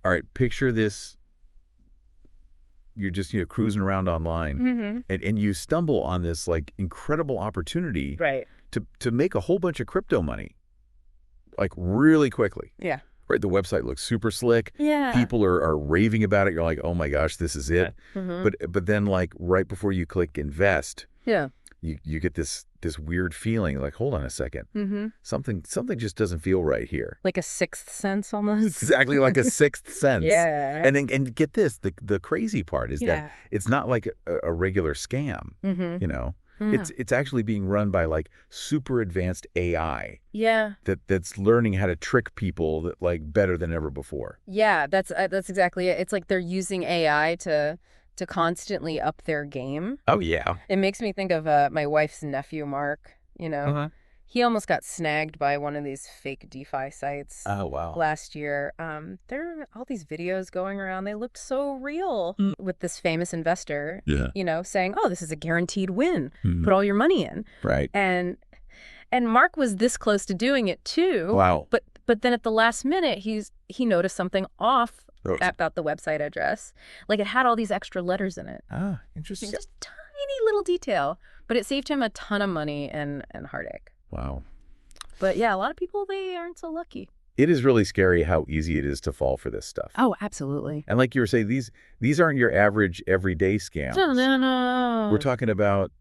All right, picture this. You're just, cruising around online and you stumble on this like incredible opportunity Right. to make a whole bunch of crypto money, like really quickly. Yeah. Right. The website looks super slick. Yeah. People are raving about it. You're like, oh my gosh, this is it. But then like right before you click invest, Yeah. you get this weird feeling like, hold on a second. Something just doesn't feel right here. Like a sixth sense almost. Exactly like a sixth sense. Yeah. And get this, the crazy part is that it's not like a regular scam, you know. Yeah. It's actually being run by like super advanced AI. Yeah. That's learning how to trick people that like better than ever before. Yeah, that's exactly it. It's like they're using AI to constantly up their game. Oh yeah. It makes me think of my wife's nephew, Mark, He almost got snagged by one of these fake DeFi sites. Oh wow. Last year. There are all these videos going around. They looked so real with this famous investor, saying, "Oh, this is a guaranteed win. Put all your money in." Right. And Mark was this close to doing it too. Wow. But then at the last minute, he noticed something off about the website address. Like it had all these extra letters in it. Ah, interesting. Just tiny little detail, but it saved him a ton of money and heartache. Wow. But yeah, a lot of people, they aren't so lucky. It is really scary how easy it is to fall for this stuff. Oh, absolutely. And like you were saying, these aren't your average everyday scams. No. We're talking about,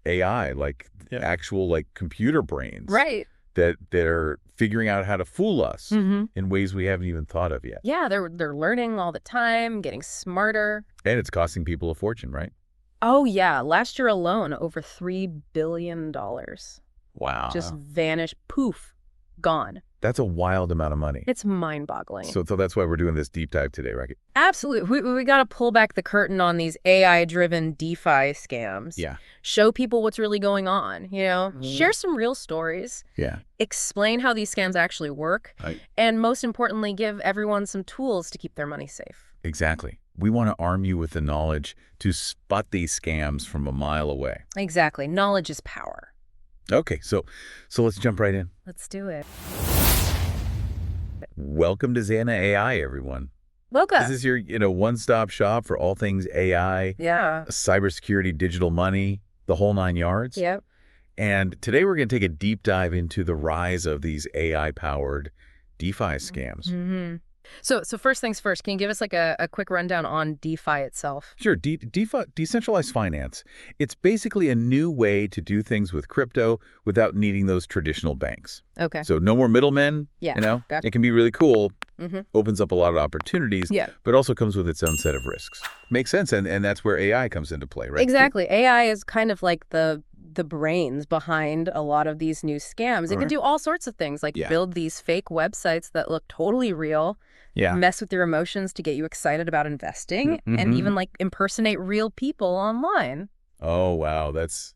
AI, like actual like computer brains. Right. That are figuring out how to fool us in ways we haven't even thought of yet. Yeah, they're learning all the time, getting smarter. And it's costing people a fortune, right? Oh, yeah. Last year alone, over $3 billion. Wow. Just vanished. Poof. Gone. That's a wild amount of money. It's mind-boggling. So that's why we're doing this deep dive today, right? Absolutely. We got to pull back the curtain on these AI-driven DeFi scams. Yeah. Show people what's really going on, Share some real stories. Yeah. Explain how these scams actually work. Right. And most importantly, give everyone some tools to keep their money safe. Exactly. We want to arm you with the knowledge to spot these scams from a mile away. Exactly. Knowledge is power. Okay, so let's jump right in. Let's do it. Welcome to Zana AI, everyone. Welcome. This is your, one-stop shop for all things AI, cybersecurity, digital money, the whole 9 yards. Yep. And today we're going to take a deep dive into the rise of these AI-powered DeFi scams. So first things first, can you give us like a quick rundown on DeFi itself? Sure. DeFi, decentralized finance. It's basically a new way to do things with crypto without needing those traditional banks. Okay. So no more middlemen. Yeah. It can be really cool. Opens up a lot of opportunities. Yeah. But also comes with its own set of risks. Makes sense. And that's where AI comes into play, right? Exactly. AI is kind of like the brains behind a lot of these new scams. It can do all sorts of things, like build these fake websites that look totally real. Yeah. Mess with your emotions to get you excited about investing, and even like impersonate real people online. Oh wow, that's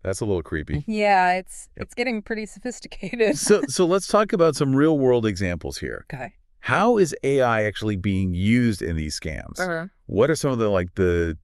a little creepy. Yeah, it's getting pretty sophisticated. So let's talk about some real world examples here. Okay. How is AI actually being used in these scams? What are some of the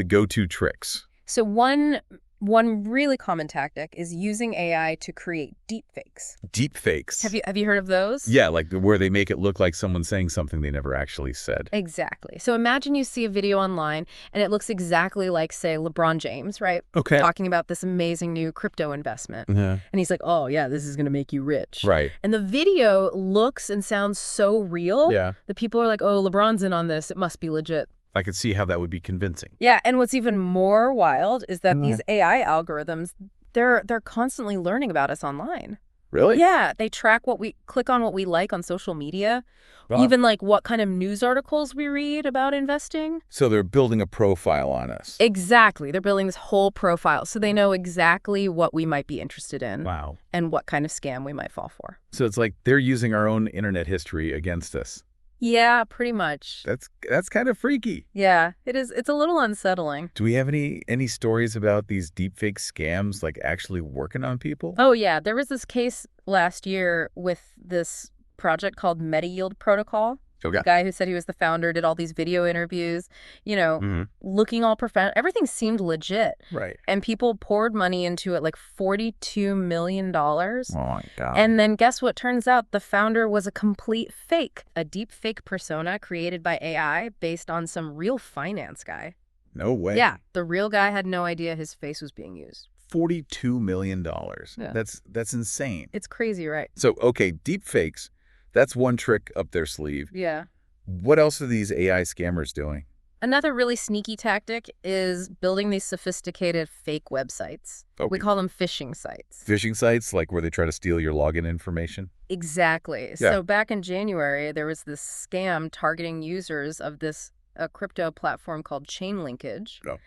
go-to tricks? So one really common tactic is using AI to create deepfakes. Deepfakes. Have you heard of those? Yeah, like where they make it look like someone saying something they never actually said. Exactly. So imagine you see a video online and it looks exactly like, say, LeBron James, right? Okay. Talking about this amazing new crypto investment. Yeah. And he's like, oh, yeah, this is going to make you rich. Right. And the video looks and sounds so real that people are like, oh, LeBron's in on this. It must be legit. I could see how that would be convincing. Yeah, and what's even more wild is that these AI algorithms, they're constantly learning about us online. Really? Yeah, they track what we click on, what we like on social media, Wow. even like what kind of news articles we read about investing. So they're building a profile on us. Exactly. They're building this whole profile so they know exactly what we might be interested in. Wow. And what kind of scam we might fall for. So it's like they're using our own internet history against us. Yeah, pretty much. That's kind of freaky. Yeah, it is. It's a little unsettling. Do we have any stories about these deepfake scams like actually working on people? Oh, yeah. There was this case last year with this project called MetaYield protocol. Okay. The guy who said he was the founder did all these video interviews, looking all professional. Everything seemed legit. Right. And people poured money into it, like $42 million. Oh, my God. And then guess what? Turns out the founder was a complete fake, a deep fake persona created by AI based on some real finance guy. No way. Yeah, the real guy had no idea his face was being used. $42 million. Yeah. That's insane. It's crazy, right? So, okay, deep fakes, that's one trick up their sleeve. Yeah. What else are these AI scammers doing? Another really sneaky tactic is building these sophisticated fake websites. Okay. We call them phishing sites. Phishing sites, like where they try to steal your login information? Exactly. Yeah. So back in January, there was this scam targeting users of this crypto platform called Chain Linkage. Oh.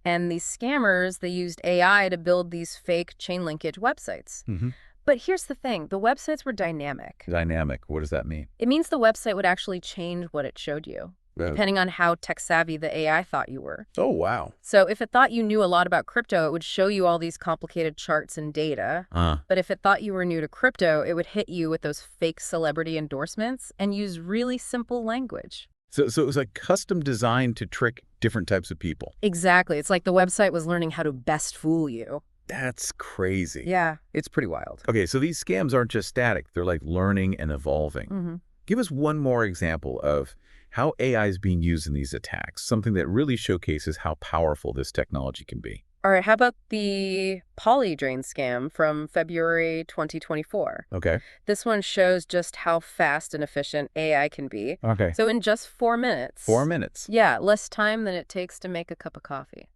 And these scammers, they used AI to build these fake chain linkage websites. Mm-hmm. But here's the thing. The websites were dynamic. Dynamic. What does that mean? It means the website would actually change what it showed you, depending on how tech-savvy the AI thought you were. Oh, wow. So if it thought you knew a lot about crypto, it would show you all these complicated charts and data. But if it thought you were new to crypto, it would hit you with those fake celebrity endorsements and use really simple language. So it was like custom designed to trick different types of people. Exactly. It's like the website was learning how to best fool you. That's crazy. Yeah, it's pretty wild. Okay, so these scams aren't just static. They're like learning and evolving. Mm-hmm. Give us one more example of how AI is being used in these attacks, something that really showcases how powerful this technology can be. All right, how about the PolyDrain scam from February 2024? Okay. This one shows just how fast and efficient AI can be. Okay. So in just 4 minutes. 4 minutes. Yeah, less time than it takes to make a cup of coffee.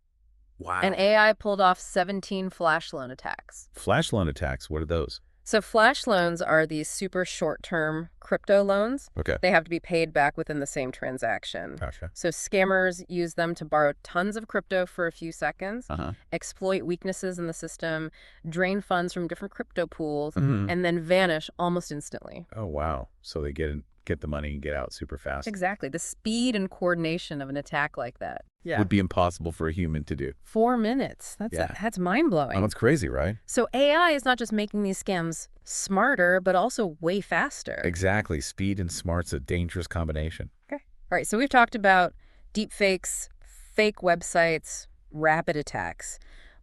Wow. And AI pulled off 17 flash loan attacks. Flash loan attacks, what are those? So flash loans are these super short-term crypto loans. Okay. They have to be paid back within the same transaction. Gotcha. So scammers use them to borrow tons of crypto for a few seconds, exploit weaknesses in the system, drain funds from different crypto pools, and then vanish almost instantly. Oh, wow. So they get the money and get out super fast. Exactly. The speed and coordination of an attack like that would be impossible for a human to do. 4 minutes. That's mind-blowing. Oh, that's crazy, right? So AI is not just making these scams smarter, but also way faster. Exactly. Speed and smart's a dangerous combination. Okay. All right. So we've talked about deep fakes, fake websites, rapid attacks.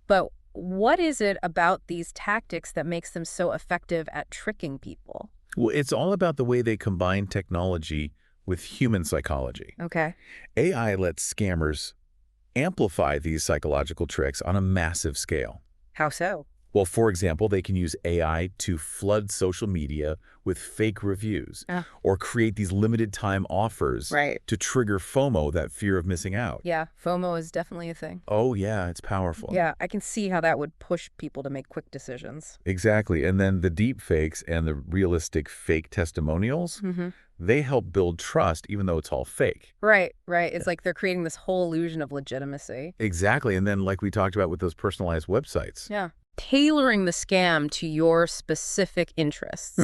But what is it about these tactics that makes them so effective at tricking people? Well, it's all about the way they combine technology with human psychology. Okay. AI lets scammers amplify these psychological tricks on a massive scale. How so? Well, for example, they can use AI to flood social media with fake reviews or create these limited time offers to trigger FOMO, that fear of missing out. Yeah, FOMO is definitely a thing. Oh, yeah, it's powerful. Yeah, I can see how that would push people to make quick decisions. Exactly. And then the deep fakes and the realistic fake testimonials, they help build trust even though it's all fake. Right. It's like they're creating this whole illusion of legitimacy. Exactly. And then like we talked about with those personalized websites. Yeah. Tailoring the scam to your specific interests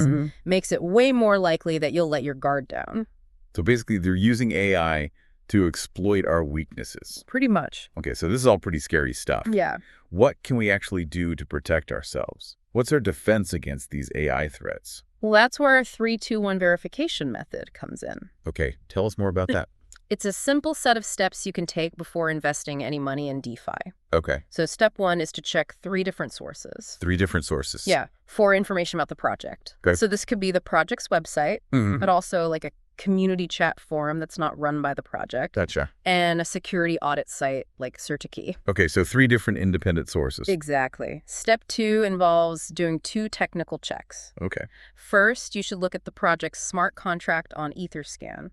makes it way more likely that you'll let your guard down. So basically, they're using AI to exploit our weaknesses. Pretty much. Okay, so this is all pretty scary stuff. Yeah. What can we actually do to protect ourselves? What's our defense against these AI threats? Well, that's where our 3-2-1 verification method comes in. Okay, tell us more about that. It's a simple set of steps you can take before investing any money in DeFi. Okay. So step 1 is to check 3 different sources. 3 different sources. Yeah, for information about the project. Okay. So this could be the project's website, but also like a community chat forum that's not run by the project. Gotcha. And a security audit site like CertiKey. Okay, so 3 different independent sources. Exactly. Step 2 involves doing 2 technical checks. Okay. First, you should look at the project's smart contract on Etherscan.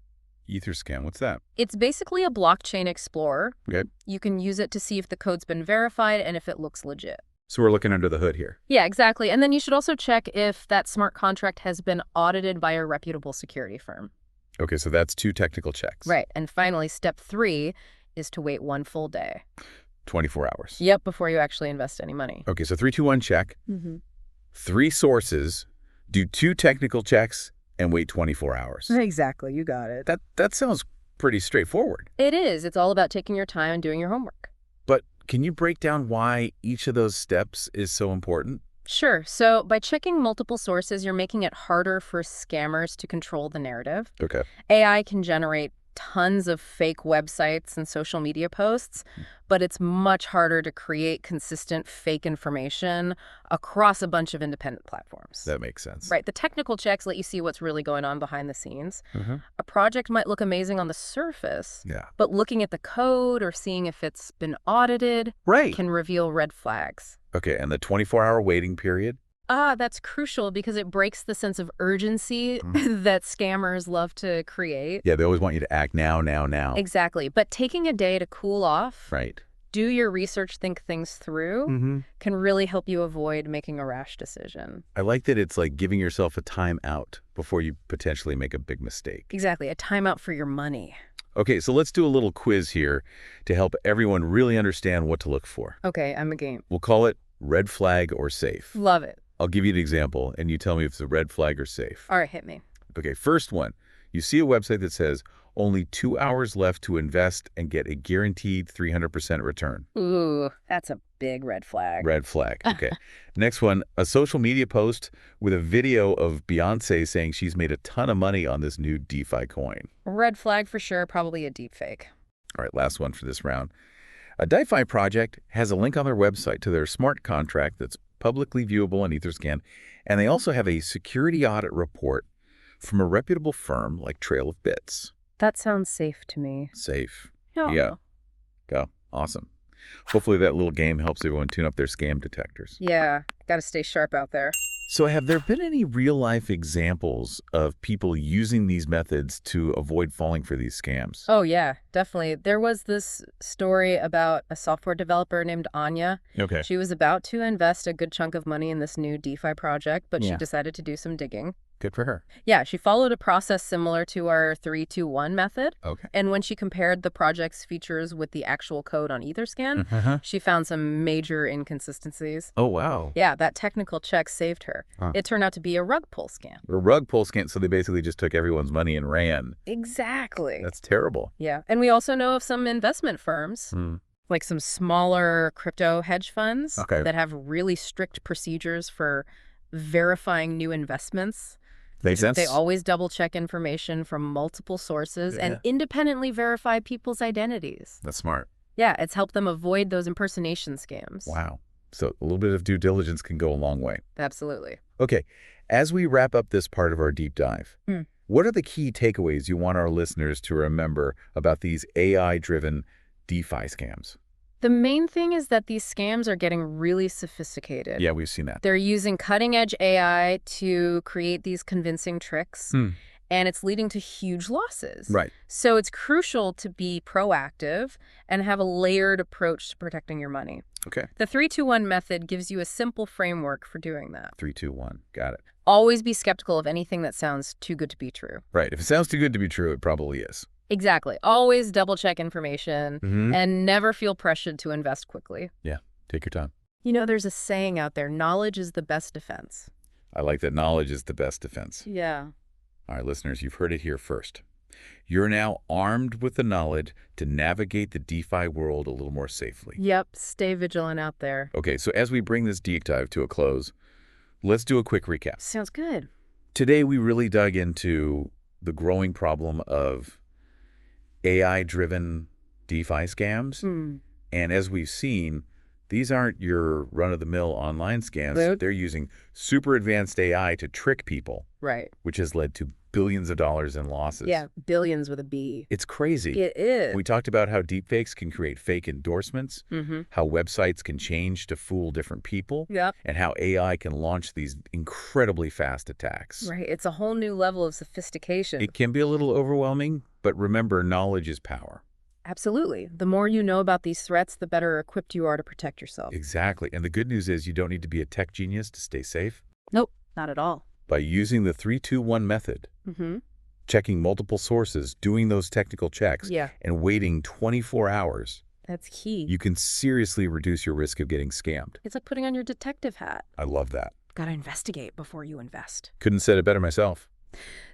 Etherscan, what's that? It's basically a blockchain explorer. Okay. You can use it to see if the code's been verified and if it looks legit. So we're looking under the hood here. Yeah, exactly. And then you should also check if that smart contract has been audited by a reputable security firm. Okay, so that's 2 technical checks. Right. And finally, step 3 is to wait 1 full day. 24 hours. Yep, before you actually invest any money. Okay, so 3, 2, 1 check. 3 sources, do 2 technical checks, and wait 24 hours. Exactly, you got it. That sounds pretty straightforward. It is. It's all about taking your time and doing your homework. But can you break down why each of those steps is so important? Sure. So by checking multiple sources, you're making it harder for scammers to control the narrative. Okay. AI can generate tons of fake websites and social media posts, but it's much harder to create consistent fake information across a bunch of independent platforms. That makes sense. Right. The technical checks let you see what's really going on behind the scenes. A project might look amazing on the surface, but looking at the code or seeing if it's been audited can reveal red flags. Okay, and the 24-hour waiting period? That's crucial because it breaks the sense of urgency that scammers love to create. Yeah, they always want you to act now. Exactly. But taking a day to cool off, Right. do your research, think things through, can really help you avoid making a rash decision. I like that it's like giving yourself a time out before you potentially make a big mistake. Exactly. A timeout for your money. Okay, so let's do a little quiz here to help everyone really understand what to look for. Okay, I'm a game. We'll call it red flag or safe. Love it. I'll give you an example, and you tell me if it's a red flag or safe. All right, hit me. Okay, first one. You see a website that says, only 2 hours left to invest and get a guaranteed 300% return. Ooh, that's a big red flag. Red flag. Okay. Next one, a social media post with a video of Beyonce saying she's made a ton of money on this new DeFi coin. Red flag for sure, probably a deepfake. All right, last one for this round. A DeFi project has a link on their website to their smart contract that's publicly viewable on Etherscan, and they also have a security audit report from a reputable firm like Trail of Bits. That sounds safe to me. Safe. Oh. Yeah. Go. Awesome. Hopefully that little game helps everyone tune up their scam detectors. Yeah, gotta stay sharp out there. So have there been any real-life examples of people using these methods to avoid falling for these scams? Oh, yeah, definitely. There was this story about a software developer named Anya. Okay. She was about to invest a good chunk of money in this new DeFi project, but she decided to do some digging. Good for her. Yeah, she followed a process similar to our 3-2-1 method. Okay. And when she compared the project's features with the actual code on Etherscan, she found some major inconsistencies. Oh, wow. Yeah, that technical check saved her. It turned out to be a rug pull scam. A rug pull scam, so they basically just took everyone's money and ran. Exactly. That's terrible. Yeah, and we also know of some investment firms, like some smaller crypto hedge funds that have really strict procedures for verifying new investments. Makes sense. They always double-check information from multiple sources and independently verify people's identities. That's smart. Yeah, it's helped them avoid those impersonation scams. Wow. So a little bit of due diligence can go a long way. Absolutely. Okay, as we wrap up this part of our deep dive, what are the key takeaways you want our listeners to remember about these AI-driven DeFi scams? The main thing is that these scams are getting really sophisticated. Yeah, we've seen that. They're using cutting-edge AI to create these convincing tricks, and it's leading to huge losses. Right. So it's crucial to be proactive and have a layered approach to protecting your money. Okay. The 3-2-1 method gives you a simple framework for doing that. 3-2-1. Got it. Always be skeptical of anything that sounds too good to be true. Right. If it sounds too good to be true, it probably is. Exactly. Always double-check information and never feel pressured to invest quickly. Yeah. Take your time. You know, there's a saying out there, knowledge is the best defense. I like that knowledge is the best defense. Yeah. All right, listeners, you've heard it here first. You're now armed with the knowledge to navigate the DeFi world a little more safely. Yep. Stay vigilant out there. Okay, so as we bring this deep dive to a close, let's do a quick recap. Sounds good. Today, we really dug into the growing problem of AI-driven DeFi scams. And as we've seen, these aren't your run-of-the-mill online scams. They're using super advanced AI to trick people. Right. Which has led to billions of dollars in losses. Yeah, billions with a B. It's crazy. It is. We talked about how deepfakes can create fake endorsements, how websites can change to fool different people, and how AI can launch these incredibly fast attacks. Right. It's a whole new level of sophistication. It can be a little overwhelming, but remember, knowledge is power. Absolutely. The more you know about these threats, the better equipped you are to protect yourself. Exactly. And the good news is you don't need to be a tech genius to stay safe. Nope, not at all. By using the 3-2-1 method, checking multiple sources, doing those technical checks, and waiting 24 hours, that's key. You can seriously reduce your risk of getting scammed. It's like putting on your detective hat. I love that. Gotta investigate before you invest. Couldn't have said it better myself.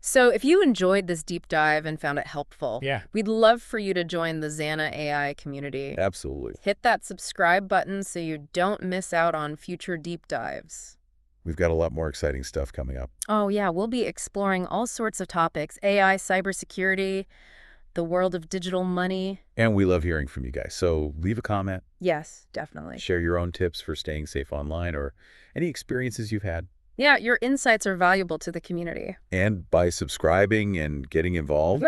So if you enjoyed this deep dive and found it helpful, we'd love for you to join the Zana AI community. Absolutely. Hit that subscribe button so you don't miss out on future deep dives. We've got a lot more exciting stuff coming up. Oh, yeah, we'll be exploring all sorts of topics: AI, cybersecurity, the world of digital money. And we love hearing from you guys. So leave a comment, Yes, definitely. share your own tips for staying safe online or any experiences you've had. Yeah, your insights are valuable to the community. And by subscribing and getting involved,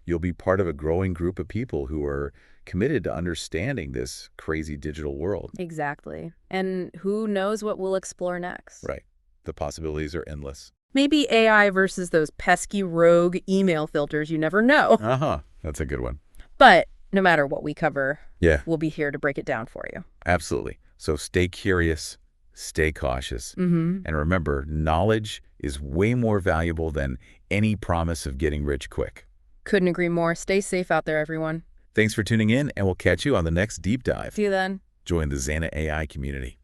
you'll be part of a growing group of people who are committed to understanding this crazy digital world. Exactly. And who knows what we'll explore next? Right. The possibilities are endless. Maybe AI versus those pesky rogue email filters, you never know. Uh-huh. That's a good one. But no matter what we cover, Yeah, we'll be here to break it down for you. absolutely. So stay curious, stay cautious. Mm-hmm. And remember, knowledge is way more valuable than any promise of getting rich quick. Couldn't agree more. Stay safe out there, everyone. Thanks for tuning in, and we'll catch you on the next deep dive. See you then. Join the Zana AI community.